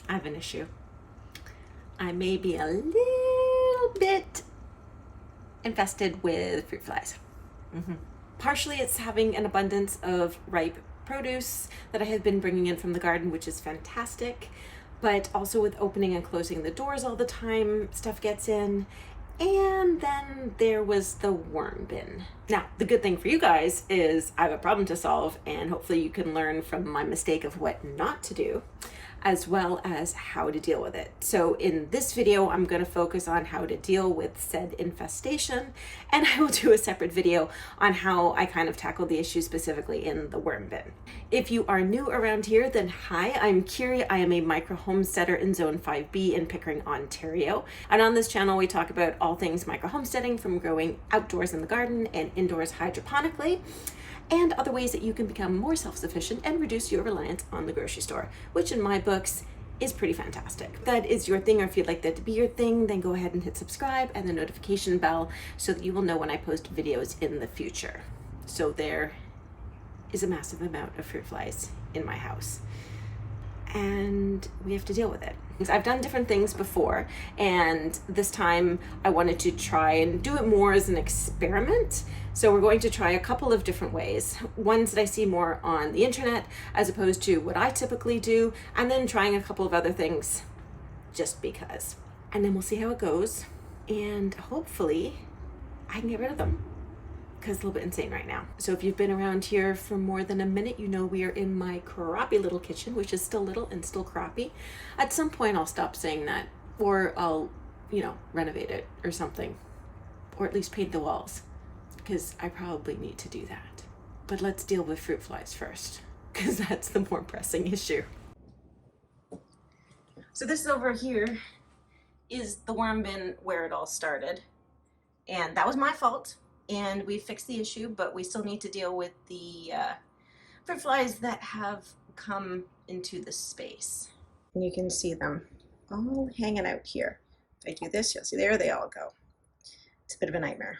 I have an issue. I may be a little bit infested with fruit flies. Partially it's having an abundance of ripe produce that I have been bringing in from the garden, which is fantastic, but also with opening and closing the doors all the time, stuff gets in. And then there was the worm bin. Now, the good thing for you guys is I have a problem to solve, and hopefully you can learn from my mistake of what not to do, as well as how to deal with it. So in this video, I'm going to focus on how to deal with said infestation, and I will do a separate video on how I kind of tackled the issue specifically in the worm bin. If you are new around here, then hi, I'm Kiri. I am a micro homesteader in Zone 5B in Pickering, Ontario. And on this channel, we talk about all things micro homesteading, from growing outdoors in the garden and indoors hydroponically, and other ways that you can become more self-sufficient and reduce your reliance on the grocery store, which in my books is pretty fantastic. If that is your thing, or if you'd like that to be your thing, then go ahead and hit subscribe and the notification bell so that you will know when I post videos in the future. So there is a massive amount of fruit flies in my house, and we have to deal with it. I've done different things before, and this time I wanted to try and do it more as an experiment. So we're going to try a couple of different ways, ones that I see more on the internet as opposed to what I typically do, and then trying a couple of other things just because. And then we'll see how it goes, and hopefully I can get rid of them, because it's a little bit insane right now. So if you've been around here for more than a minute, you know we are in my crappy little kitchen, which is still little and still crappy. At some point I'll stop saying that, or I'll, renovate it or something, or at least paint the walls, because I probably need to do that. But let's deal with fruit flies first, because that's the more pressing issue. So this over here is the worm bin where it all started, and that was my fault. And we fixed the issue, but we still need to deal with the fruit flies that have come into the space. And you can see them all hanging out here. If I do this, you'll see there they all go. It's a bit of a nightmare.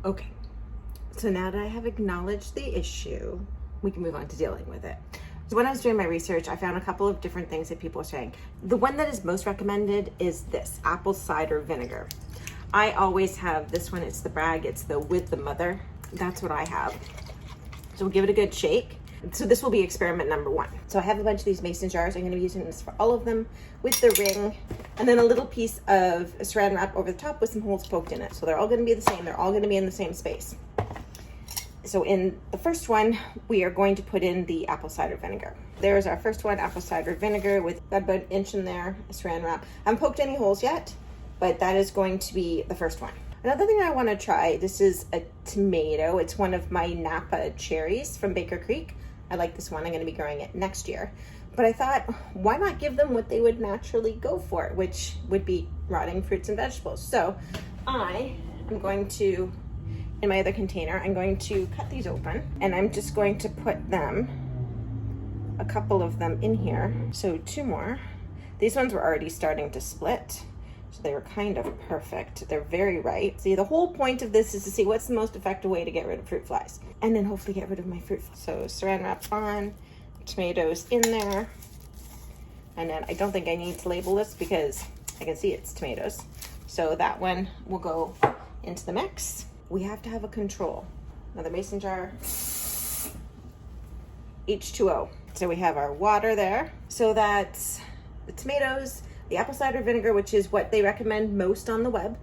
Okay, so now that I have acknowledged the issue, we can move on to dealing with it. So when I was doing my research, I found a couple of different things that people are saying. The one that is most recommended is this apple cider vinegar. I always have this one. It's the brag. It's the with the mother. That's what I have. So we'll give it a good shake. So this will be experiment number 1. So I have a bunch of these mason jars. I'm going to be using this for all of them with the ring, and then a little piece of saran wrap over the top with some holes poked in it. So they're all going to be the same. They're all going to be in the same space. So in the first one, we are going to put in the apple cider vinegar. There's our first one, apple cider vinegar, with about an inch in there, saran wrap. I haven't poked any holes yet, but that is going to be the first one. Another thing I want to try, this is a tomato. It's one of my Napa cherries from Baker Creek. I like this one. I'm going to be growing it next year. But I thought, why not give them what they would naturally go for, which would be rotting fruits and vegetables. So I am going to, in my other container, I'm going to cut these open, and I'm just going to put them, a couple of them in here. So 2 more. These ones were already starting to split. So they were kind of perfect. They're very ripe. See, the whole point of this is to see what's the most effective way to get rid of fruit flies, and then hopefully get rid of my fruit flies. So saran wrap on, tomatoes in there, and then I don't think I need to label this because I can see it's tomatoes. So that one will go into the mix. We have to have a control. Another mason jar, H2O. So we have our water there. So that's the tomatoes, the apple cider vinegar, which is what they recommend most on the web,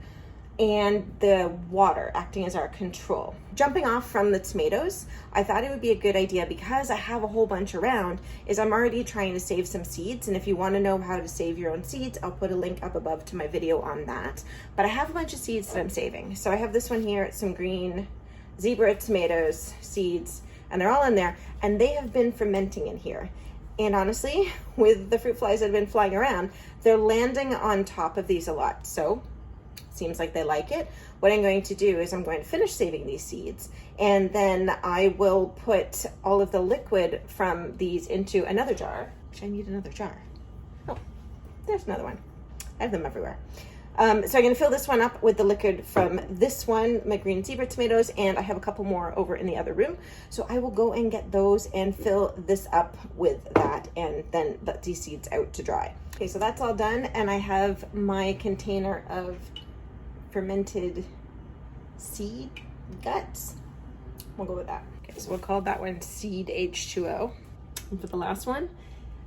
and the water acting as our control. Jumping off from the tomatoes, I thought it would be a good idea, because I have a whole bunch around, is I'm already trying to save some seeds. And if you want to know how to save your own seeds, I'll put a link up above to my video on that. But I have a bunch of seeds that I'm saving. So I have this one here. It's some green zebra tomatoes seeds, and they're all in there, and they have been fermenting in here. And honestly, with the fruit flies that have been flying around, they're landing on top of these a lot. So seems like they like it. What I'm going to do is I'm going to finish saving these seeds, and then I will put all of the liquid from these into another jar, which I need another jar. Oh, there's another one. I have them everywhere. So I'm going to fill this one up with the liquid from this one, my green zebra tomatoes, and I have a couple more over in the other room. So I will go and get those and fill this up with that and then let these seeds out to dry. Okay, so that's all done, and I have my container of fermented seed guts. We'll go with that. Okay, so we'll call that one Seed H2O. And for the last one,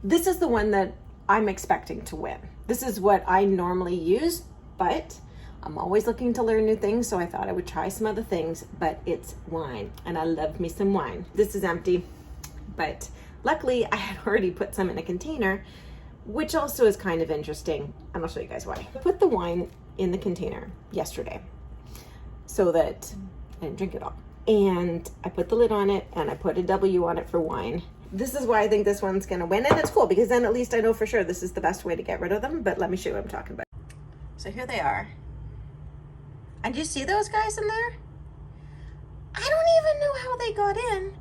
this is the one that I'm expecting to win. This is what I normally use, but I'm always looking to learn new things, so I thought I would try some other things, but it's wine, and I love me some wine. This is empty, but luckily I had already put some in a container, which also is kind of interesting, and I'll show you guys why. I put the wine in the container yesterday so that I didn't drink it all. And I put the lid on it, and I put a W on it for wine. This is why I think this one's gonna win, and it's cool because then at least I know for sure this is the best way to get rid of them, but let me show you what I'm talking about. So here they are. And do you see those guys in there? I don't even know how they got in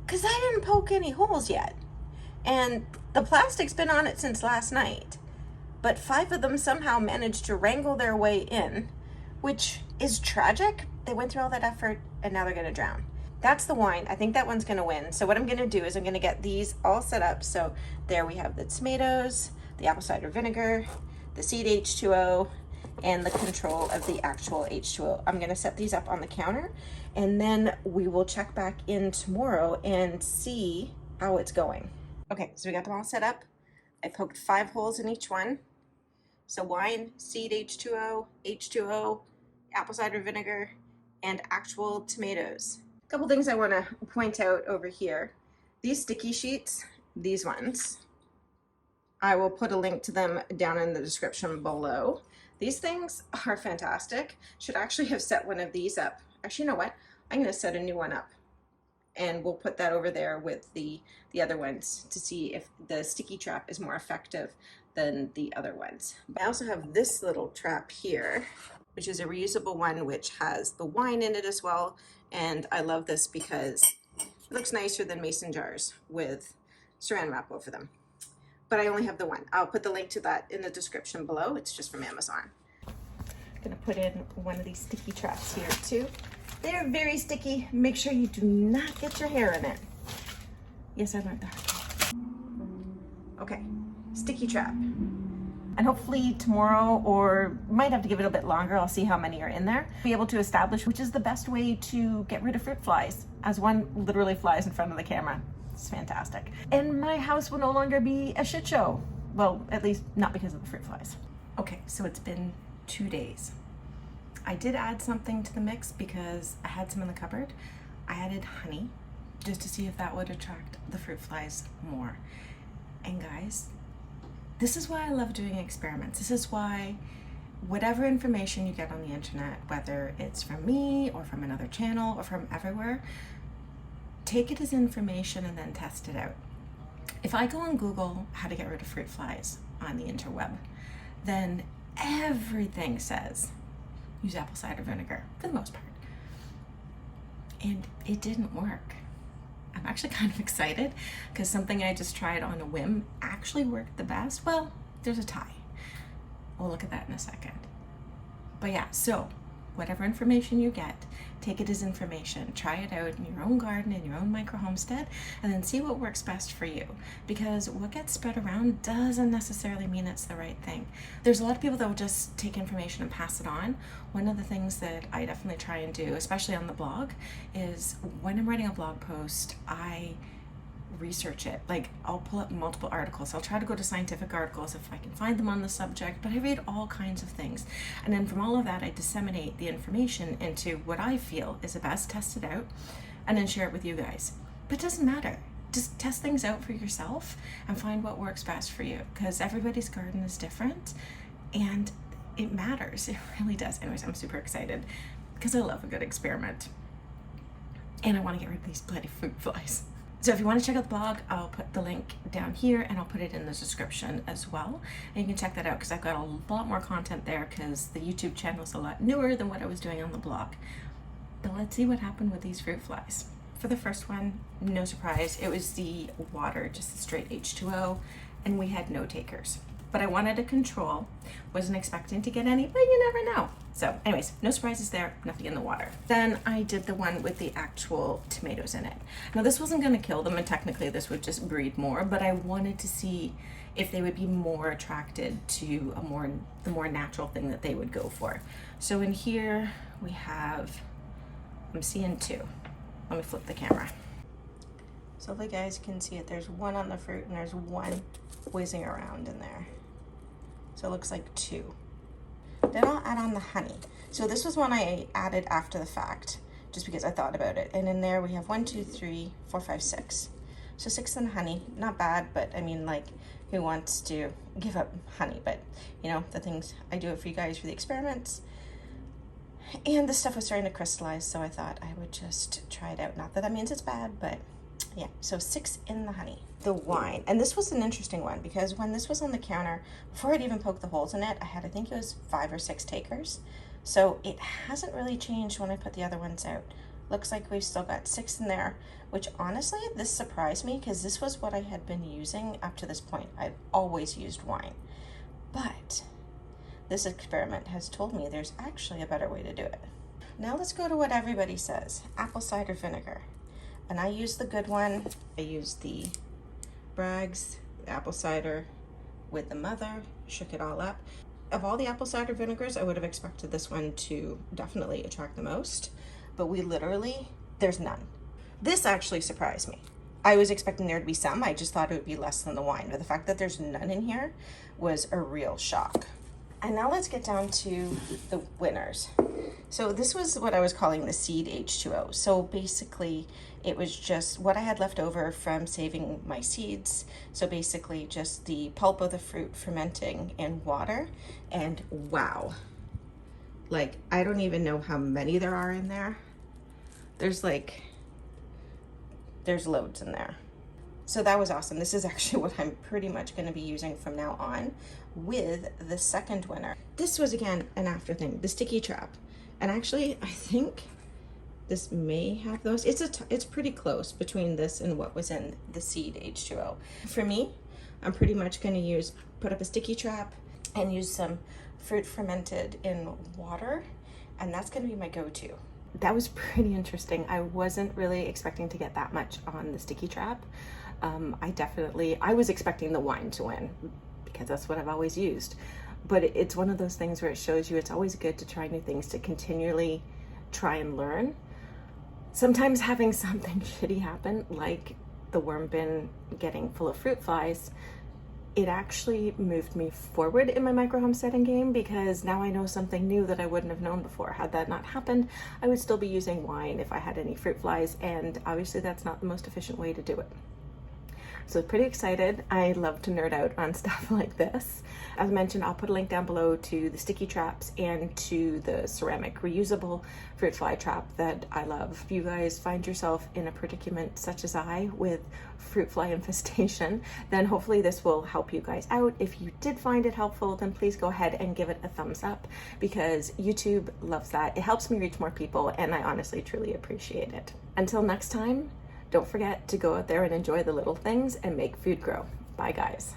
because I didn't poke any holes yet. And the plastic's been on it since last night, but 5 of them somehow managed to wrangle their way in, which is tragic. They went through all that effort and now they're gonna drown. That's the wine. I think that one's gonna win. So what I'm gonna do is I'm gonna get these all set up. So there we have the tomatoes, the apple cider vinegar, the seed H2O, and the control of the actual H2O. I'm gonna set these up on the counter, and then we will check back in tomorrow and see how it's going. Okay, so we got them all set up. I poked 5 holes in each one. So wine, seed H2O, H2O, apple cider vinegar, and actual tomatoes. A couple things I want to point out over here. These sticky sheets, these ones, I will put a link to them down in the description below. These things are fantastic. Should actually have set one of these up. Actually, you know what? I'm going to set a new one up, and we'll put that over there with the other ones to see if the sticky trap is more effective than the other ones. I also have this little trap here, which is a reusable one, which has the wine in it as well. And I love this because it looks nicer than mason jars with saran wrap over them. But I only have the one. I'll put the link to that in the description below. It's just from Amazon. I'm gonna put in one of these sticky traps here too. They're very sticky. Make sure you do not get your hair in it. Yes, I learned that. Okay, sticky trap. And hopefully tomorrow, or might have to give it a bit longer, I'll see how many are in there, be able to establish which is the best way to get rid of fruit flies, as one literally flies in front of the camera. It's fantastic. And my house will no longer be a shit show. Well, at least not because of the fruit flies. Okay, so it's been 2 days. I did add something to the mix because I had some in the cupboard. I added honey just to see if that would attract the fruit flies more. And guys, this is why I love doing experiments. This is why whatever information you get on the internet, whether it's from me or from another channel or from everywhere, take it as information and then test it out. If I go on Google how to get rid of fruit flies on the interweb, then everything says use apple cider vinegar for the most part. And it didn't work. I'm actually kind of excited because something I just tried on a whim actually worked the best. Well, there's a tie. We'll look at that in a second. But yeah, so whatever information you get, take it as information. Try it out in your own garden, in your own micro homestead, and then see what works best for you. Because what gets spread around doesn't necessarily mean it's the right thing. There's a lot of people that will just take information and pass it on. One of the things that I definitely try and do, especially on the blog, is when I'm writing a blog post, I research it. Like, I'll pull up multiple articles. I'll try to go to scientific articles if I can find them on the subject, but I read all kinds of things. And then from all of that, I disseminate the information into what I feel is the best, test it out, and then share it with you guys. But it doesn't matter. Just test things out for yourself and find what works best for you, because everybody's garden is different and it matters. It really does. Anyways, I'm super excited because I love a good experiment and I want to get rid of these bloody fruit flies. So if you want to check out the blog, I'll put the link down here and I'll put it in the description as well. And you can check that out because I've got a lot more content there because the YouTube channel is a lot newer than what I was doing on the blog. But let's see what happened with these fruit flies. For the first one, no surprise, it was the water, just the straight H2O, and we had no takers. but I wanted to control. Wasn't expecting to get any, but you never know. So anyways, no surprises there, nothing in the water. Then I did the one with the actual tomatoes in it. Now this wasn't gonna kill them, and technically this would just breed more, but I wanted to see if they would be more attracted to the more natural thing that they would go for. So in here we have, I'm seeing two. Let me flip the camera. So if you guys can see it, there's one on the fruit and there's one whizzing around in there. So it looks like two. Then I'll add on the honey. So this was one I added after the fact, just because I thought about it. And in there we have 1, 2, 3, 4, 5, 6. So 6 in the honey, not bad, but I mean, like, who wants to give up honey? But you know, the things I do it for you guys for the experiments. And the stuff was starting to crystallize, so I thought I would just try it out. Not that that means it's bad, but yeah, so 6 in the honey. The wine, and this was an interesting one because when this was on the counter, before I'd even poked the holes in it, I had, I think it was 5 or 6 takers. So it hasn't really changed when I put the other ones out. Looks like we've still got 6 in there, which honestly, this surprised me because this was what I had been using up to this point. I've always used wine, but this experiment has told me there's actually a better way to do it. Now let's go to what everybody says, apple cider vinegar. And I used the good one. I used the Bragg's apple cider with the mother, shook it all up. Of all the apple cider vinegars, I would have expected this one to definitely attract the most, but there's none. This actually surprised me. I was expecting there to be some, I just thought it would be less than the wine, but the fact that there's none in here was a real shock. And now let's get down to the winners. So this was what I was calling the seed H2O. So basically it was just what I had left over from saving my seeds. So basically just the pulp of the fruit fermenting in water, and wow. Like, I don't even know how many there are in there. There's loads in there. So that was awesome. This is actually what I'm pretty much going to be using from now on with the second winner. This was, again, an after thing, the sticky trap. And actually, I think this may have those. It's pretty close between this and what was in the seed H2O. For me, I'm pretty much going to put up a sticky trap and use some fruit fermented in water, and that's going to be my go-to. That was pretty interesting. I wasn't really expecting to get that much on the sticky trap. I was expecting the wine to win because that's what I've always used. But it's one of those things where it shows you it's always good to try new things, to continually try and learn. Sometimes having something shitty happen, like the worm bin getting full of fruit flies, it actually moved me forward in my micro homesteading game because now I know something new that I wouldn't have known before. Had that not happened, I would still be using wine if I had any fruit flies, and obviously that's not the most efficient way to do it. So pretty excited. I love to nerd out on stuff like this. As mentioned, I'll put a link down below to the sticky traps and to the ceramic reusable fruit fly trap that I love. If you guys find yourself in a predicament such as I with fruit fly infestation, then hopefully this will help you guys out. If you did find it helpful, then please go ahead and give it a thumbs up because YouTube loves that. It helps me reach more people, and I honestly, truly appreciate it. Until next time, don't forget to go out there and enjoy the little things and make food grow. Bye, guys.